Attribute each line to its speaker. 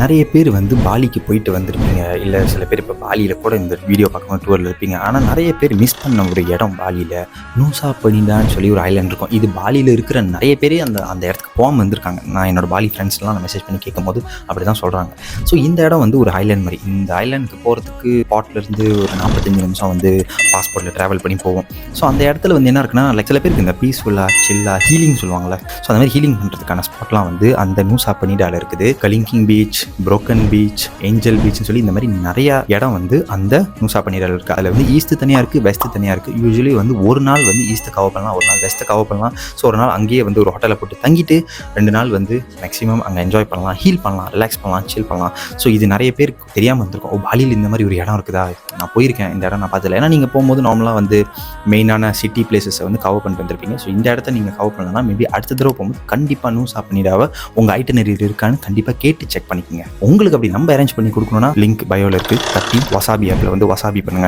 Speaker 1: நிறைய பேர் வந்து பாலிக்கு போயிட்டு வந்திருப்பீங்க, இல்லை சில பேர் இப்போ பாலியில் கூட இந்த வீடியோ பார்க்கும்போது டூரில் இருப்பீங்க. ஆனால் நிறைய பேர் மிஸ் பண்ண ஒரு இடம் பாலியில் நூசா பனிடான்னு சொல்லி ஒரு ஐலாண்ட் இருக்கும். இது பாலியில் இருக்கிற நிறைய பேர் அந்த அந்த இடத்துக்கு போகாமல் வந்திருக்காங்க. நான் என்னோடய பாலி ஃப்ரெண்ட்ஸ்லாம் நான் மெசேஜ் பண்ணி கேட்கும்போது அப்படி தான் சொல்கிறாங்க. ஸோ இந்த இடம் வந்து ஒரு ஐலாண்ட் மாதிரி. இந்த ஐலாண்டுக்கு போகிறதுக்கு ஸ்பாட்லேருந்து ஒரு 45 நிமிஷம் வந்து பாஸ்போர்ட்டில் ட்ராவல் பண்ணி போவோம். ஸோ அந்த இடத்துல வந்து என்ன இருக்குன்னா, லைக் சில பேருக்கு இந்த பீஸ்ஃபுல்லாக சில்லாக ஹீலிங் சொல்லுவாங்கள்ல, ஸோ அந்த மாதிரி ஹீலிங் பண்ணுறதுக்கான ஸ்பாட்லாம் வந்து அந்த நூசா பனிடாவில் இருக்குது. கலிங்கிங் பீச், புரோக்கன் பீச், ஏஞ்சல் பீச்னு சொல்லி இந்த மாதிரி நிறைய இடம் வந்து அந்த நூசா பனிடாவில் இருக்குது. அதில் வந்து ஈஸ்ட் தனியாக இருக்குது, வெஸ்ட் தனியாக இருக்குது. யூஸ்வலி வந்து ஒரு நாள் வந்து ஈஸ்ட் கவர் பண்ணலாம், ஒரு நாள் வெஸ்ட் கவர் பண்ணலாம். ஸோ ஒரு நாள் அங்கேயே வந்து ஒரு ஹோட்டலில் போட்டு தங்கிட்டு 2 நாள் வந்து மேக்ஸிமம் அங்கே என்ஜாய் பண்ணலாம், ஹீல் பண்ணலாம், ரிலாக்ஸ் பண்ணலாம், சில் பண்ணலாம். ஸோ இது நிறைய பேருக்கு தெரியாமல் வந்திருக்கும். பாலியில் இந்த மாதிரி ஒரு இடம் இருக்குதா, நான் போயிருக்கேன், இந்த இடம் நான் பார்த்ததில்ல. ஏன்னா நீங்கள் போகும்போது நார்மலாக வந்து மெயினான சிட்டி பிளேசஸை வந்து கவர் பண்ணிட்டு வந்திருப்பீங்க. ஸோ இந்த இடத்த நீங்கள் கவர் பண்ணலன்னா மேபி அடுத்த தடவை போகும்போது கண்டிப்பாக நூசா பனிடாவை உங்கள் ஐட்டனரி இருக்கான்னு கண்டிப்பாக கேட்டு செக் பண்ணிக்கோங்க. உங்களுக்கு அப்படி நம்ம அரேஞ்ச் பண்ணி கொடுக்கணும்னா லிங்க் பயோவில் இருக்குது. தட்டி வசாபி ஆப்பில் வந்து வசாபி பண்ணுங்கள்.